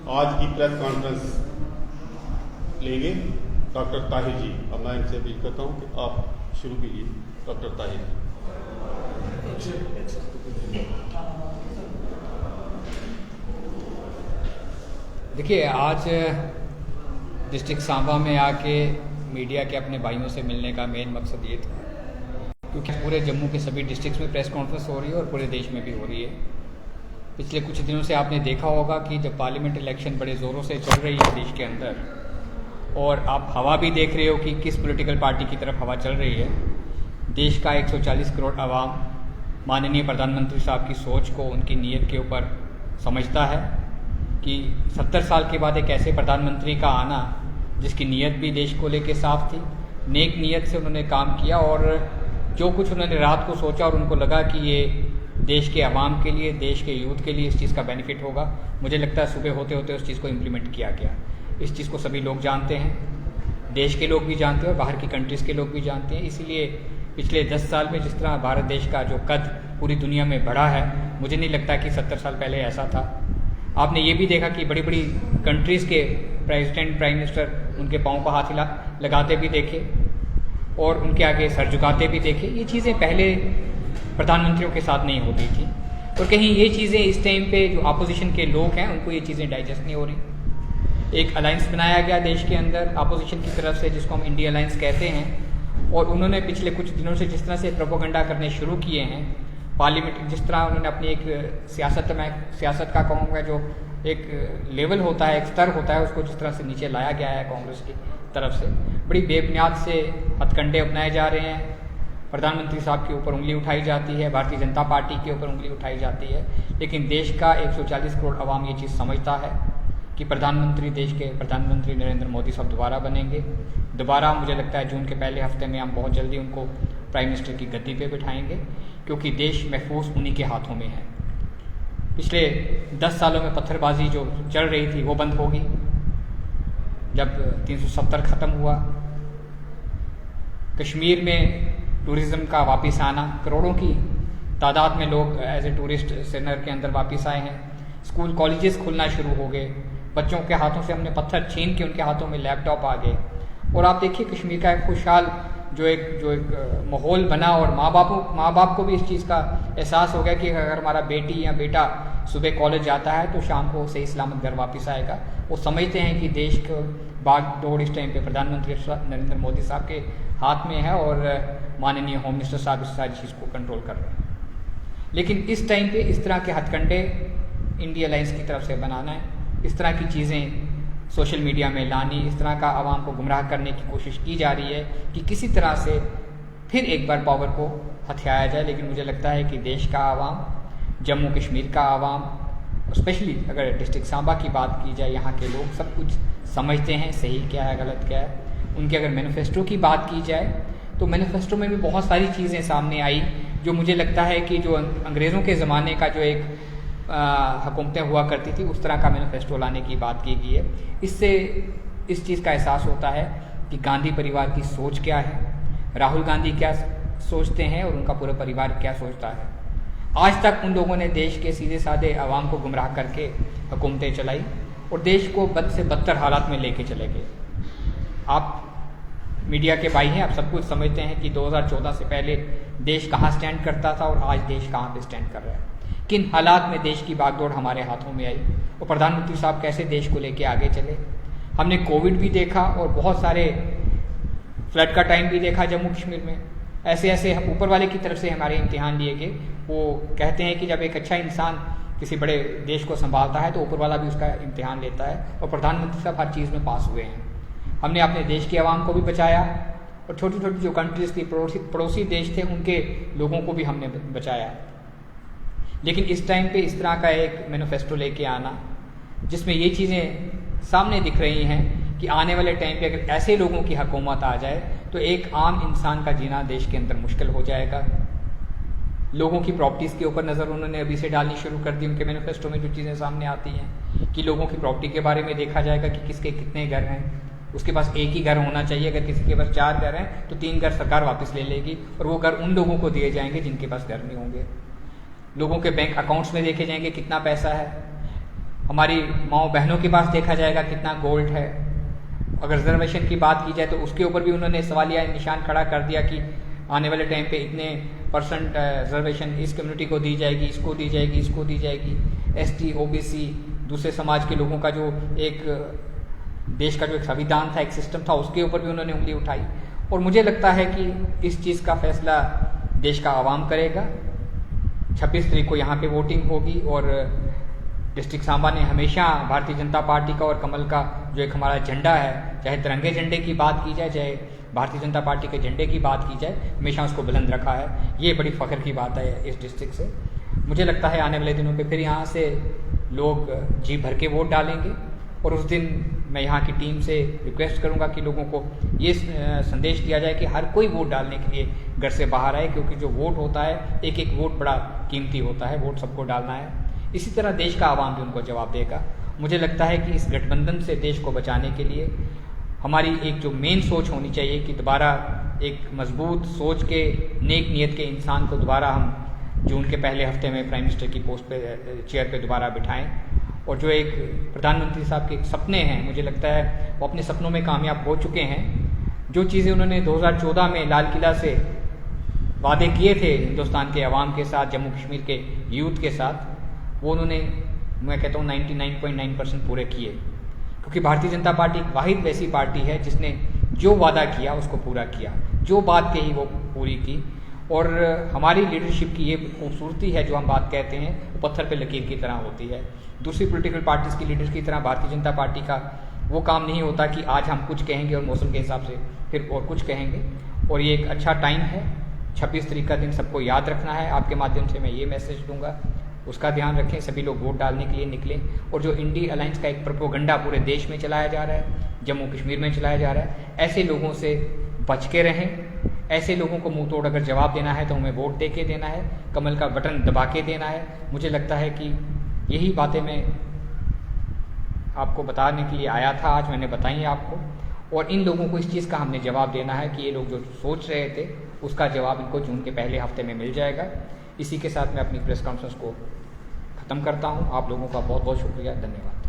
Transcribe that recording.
आज की press conference लेंगे डॉक्टर ताहिर जी। अब मैं इनसे अपील करता हूं कि आप शुरू कीजिए डॉक्टर ताहिर जी। देखिए, आज डिस्ट्रिक्ट सांबा में आके मीडिया के अपने भाइयों से मिलने का मेन मकसद ये था, क्योंकि पूरे जम्मू के सभी डिस्ट्रिक्ट्स में प्रेस कॉन्फ्रेंस हो रही है और पूरे देश में भी हो रही है। पिछले कुछ दिनों से आपने देखा होगा कि जब पार्लियामेंट इलेक्शन बड़े ज़ोरों से चल रही है देश के अंदर, और आप हवा भी देख रहे हो कि किस पॉलिटिकल पार्टी की तरफ हवा चल रही है। देश का 140 करोड़ आवाम माननीय प्रधानमंत्री साहब की सोच को, उनकी नीयत के ऊपर समझता है कि 70 साल के बाद एक ऐसे प्रधानमंत्री का आना जिसकी नीयत भी देश को लेके साफ थी, नेक नीयत से उन्होंने काम किया, और जो कुछ उन्होंने रात को सोचा और उनको लगा कि ये देश के अवाम के लिए, देश के यूथ के लिए इस चीज़ का बेनिफिट होगा, मुझे लगता है सुबह होते होते उस चीज़ को इम्प्लीमेंट किया गया। इस चीज़ को सभी लोग जानते हैं, देश के लोग भी जानते हैं और बाहर की कंट्रीज़ के लोग भी जानते हैं। इसीलिए पिछले 10 साल में जिस तरह भारत देश का जो कद पूरी दुनिया में बढ़ा है, मुझे नहीं लगता कि 70 साल पहले ऐसा था। आपने ये भी देखा कि बड़ी बड़ी कंट्रीज़ के प्रेसिडेंट, प्राइम मिनिस्टर उनके पाँव पर हाथ लगाते भी देखे और उनके आगे सर झुकाते भी देखे। ये चीज़ें पहले प्रधानमंत्रियों के साथ नहीं होती थी, और कहीं ये चीज़ें इस टाइम पे जो अपोजिशन के लोग हैं उनको ये चीज़ें डाइजेस्ट नहीं हो रही। एक अलायंस बनाया गया देश के अंदर अपोजिशन की तरफ से, जिसको हम इंडिया अलायंस कहते हैं, और उन्होंने पिछले कुछ दिनों से जिस तरह से प्रोपेगेंडा करने शुरू किए हैं, पार्लियामेंट जिस तरह उन्होंने अपनी एक सियासत का कहूँगा जो एक लेवल होता है, एक स्तर होता है, उसको जिस तरह से नीचे लाया गया है कांग्रेस की तरफ से, बड़ी बेबुनियाद से हथकंडे अपनाए जा रहे हैं। प्रधानमंत्री साहब के ऊपर उंगली उठाई जाती है, भारतीय जनता पार्टी के ऊपर उंगली उठाई जाती है, लेकिन देश का 140 करोड़ आवाम ये चीज़ समझता है कि प्रधानमंत्री, देश के प्रधानमंत्री नरेंद्र मोदी साहब दोबारा बनेंगे। दोबारा मुझे लगता है जून के पहले हफ्ते में हम बहुत जल्दी उनको प्राइम मिनिस्टर की गद्दी पे बिठाएंगे, क्योंकि देश महफूज उन्हीं के हाथों में है। पिछले 10 सालों में पत्थरबाजी जो चल रही थी वो बंद होगी। जब 370 ख़त्म हुआ, कश्मीर में टूरिज़्म का वापस आना, करोड़ों की तादाद में लोग एज ए टूरिस्ट श्रीनगर के अंदर वापस आए हैं। स्कूल कॉलेजेस खुलना शुरू हो गए, बच्चों के हाथों से हमने पत्थर छीन के उनके हाथों में लैपटॉप आ गए, और आप देखिए कश्मीर का एक खुशहाल जो एक माहौल बना, और माँ बाप को भी इस चीज़ का एहसास हो गया कि अगर हमारा बेटी या बेटा सुबह कॉलेज जाता है तो शाम को सही सलामत घर वापस आएगा। वो समझते हैं कि देश को भाग दौड़ इस टाइम पे प्रधानमंत्री नरेंद्र मोदी साहब के हाथ में है, और माननीय होम मिनिस्टर साहब इस सारी चीज़ को कंट्रोल कर रहे हैं। लेकिन इस टाइम पे इस तरह के हथकंडे इंडिया अलायंस की तरफ से बनाना है, इस तरह की चीज़ें सोशल मीडिया में लानी, इस तरह का आवाम को गुमराह करने की कोशिश की जा रही है कि किसी तरह से फिर एक बार पावर को हथियाया जाए। लेकिन मुझे लगता है कि देश का आवाम, जम्मू कश्मीर का आवाम, स्पेशली अगर डिस्ट्रिक्ट सांबा की बात की जाए, यहाँ के लोग सब कुछ समझते हैं, सही क्या है गलत क्या है। उनके अगर मैनिफेस्टो की बात की जाए तो मैनिफेस्टो में भी बहुत सारी चीज़ें सामने आई जो मुझे लगता है कि जो अंग्रेज़ों के ज़माने का जो एक हुकूमतें हुआ करती थी उस तरह का मैनिफेस्टो लाने की बात की गई है। इससे इस चीज़ का एहसास होता है कि गांधी परिवार की सोच क्या है, राहुल गांधी क्या सोचते हैं और उनका पूरा परिवार क्या सोचता है। आज तक उन लोगों ने देश के सीधे साधे आवाम को गुमराह करके हुकूमतें चलाई और देश को बद से बदतर हालात में लेके चले गए। आप मीडिया के भाई हैं, आप सब कुछ समझते हैं कि 2014 से पहले देश कहाँ स्टैंड करता था और आज देश कहाँ पे स्टैंड कर रहा है, किन हालात में देश की बागडोर हमारे हाथों में आई और प्रधानमंत्री साहब कैसे देश को लेके आगे चले। हमने कोविड भी देखा और बहुत सारे फ्लड का टाइम भी देखा जम्मू कश्मीर में। ऐसे ऐसे ऊपर वाले की तरफ से हमारे इम्तिहान लिए गए। वो कहते हैं कि जब एक अच्छा इंसान किसी बड़े देश को संभालता है तो ऊपर वाला भी उसका इम्तिहान लेता है, और प्रधानमंत्री साहब हर चीज़ में पास हुए हैं। हमने अपने देश के आवाम को भी बचाया और छोटी छोटी जो कंट्रीज़ थी, पड़ोसी देश थे, उनके लोगों को भी हमने बचाया। लेकिन इस टाइम पे इस तरह का एक मैनिफेस्टो लेके आना जिसमें ये चीज़ें सामने दिख रही हैं कि आने वाले टाइम पे अगर ऐसे लोगों की हुकूमत आ जाए तो एक आम इंसान का जीना देश के अंदर मुश्किल हो जाएगा। लोगों की प्रॉपर्टीज़ के ऊपर नज़र उन्होंने अभी से डालनी शुरू कर दी। उनके मैनिफेस्टो में जो चीज़ें सामने आती हैं कि लोगों की प्रॉपर्टी के बारे में देखा जाएगा कि किसके कितने घर हैं, उसके पास एक ही घर होना चाहिए। अगर किसी के पास 4 घर हैं तो 3 घर सरकार वापस ले लेगी और वो घर उन लोगों को दिए जाएंगे जिनके पास घर नहीं होंगे। लोगों के बैंक अकाउंट्स में देखे जाएंगे कितना पैसा है। हमारी माओ बहनों के पास देखा जाएगा कितना गोल्ड है। अगर रिजर्वेशन की बात की जाए तो उसके ऊपर भी उन्होंने सवालिया निशान खड़ा कर दिया कि आने वाले टाइम पे इतने % रिजर्वेशन इस कम्युनिटी को दी जाएगी, इसको दी जाएगी, इसको दी जाएगी। ST, OBC, दूसरे समाज के लोगों का जो एक देश का जो एक संविधान था, एक सिस्टम था, उसके ऊपर भी उन्होंने उंगली उठाई। और मुझे लगता है कि इस चीज़ का फैसला देश का आवाम करेगा। 26 तारीख को यहाँ पे वोटिंग होगी और डिस्ट्रिक्ट सांबा ने हमेशा भारतीय जनता पार्टी का और कमल का जो एक हमारा झंडा है, चाहे तिरंगे झंडे की बात की जाए, चाहे भारतीय जनता पार्टी के झंडे की बात की जाए, हमेशा उसको बुलंद रखा है। ये बड़ी फ़ख्र की बात है इस डिस्ट्रिक्ट से। मुझे लगता है आने वाले दिनों पे फिर यहाँ से लोग जी भर के वोट डालेंगे और उस दिन मैं यहाँ की टीम से रिक्वेस्ट करूँगा कि लोगों को ये संदेश दिया जाए कि हर कोई वोट डालने के लिए घर से बाहर आए, क्योंकि जो वोट होता है, एक एक वोट बड़ा कीमती होता है, वोट सबको डालना है। इसी तरह देश का आवाम भी उनको जवाब देगा। मुझे लगता है कि इस गठबंधन से देश को बचाने के लिए हमारी एक जो मेन सोच होनी चाहिए कि दोबारा एक मजबूत सोच के, नेक नीयत के इंसान को दोबारा हम जून के पहले हफ्ते में प्राइम मिनिस्टर की पोस्ट पे, चेयर पे दोबारा बिठाएं। और जो एक प्रधानमंत्री साहब के सपने हैं, मुझे लगता है वो अपने सपनों में कामयाब हो चुके हैं। जो चीज़ें उन्होंने 2014 में लाल किला से वादे किए थे हिंदुस्तान के अवाम के साथ, जम्मू कश्मीर के यूथ के साथ, वो उन्होंने, मैं कहता हूँ 99.9% पूरे किए। क्योंकि भारतीय जनता पार्टी वाहिद वैसी पार्टी है जिसने जो वादा किया उसको पूरा किया, जो बात कही वो पूरी की। और हमारी लीडरशिप की ये खूबसूरती है, जो हम बात कहते हैं वो पत्थर पे लकीर की तरह होती है। दूसरी पॉलिटिकल पार्टीज़ की लीडर की तरह भारतीय जनता पार्टी का वो काम नहीं होता कि आज हम कुछ कहेंगे और मौसम के हिसाब से फिर और कुछ कहेंगे। और ये एक अच्छा टाइम है, 26 तारीख का दिन सबको याद रखना है। आपके माध्यम से मैं ये मैसेज दूंगा, उसका ध्यान रखें, सभी लोग वोट डालने के लिए निकलें। और जो इंडी अलायंस का एक प्रोपोगंडा पूरे देश में चलाया जा रहा है, जम्मू कश्मीर में चलाया जा रहा है, ऐसे लोगों से बच के रहें। ऐसे लोगों को मुंह तोड़ अगर जवाब देना है तो हमें वोट दे के देना है, कमल का बटन दबा के देना है। मुझे लगता है कि यही बातें मैं आपको बताने के लिए आया था, आज मैंने बताई है आपको। और इन लोगों को इस चीज़ का हमने जवाब देना है कि ये लोग जो सोच रहे थे उसका जवाब इनको जून के पहले हफ्ते में मिल जाएगा। इसी के साथ मैं अपनी प्रेस कॉन्फ्रेंस को ख़त्म करता हूँ। आप लोगों का बहुत बहुत शुक्रिया, धन्यवाद।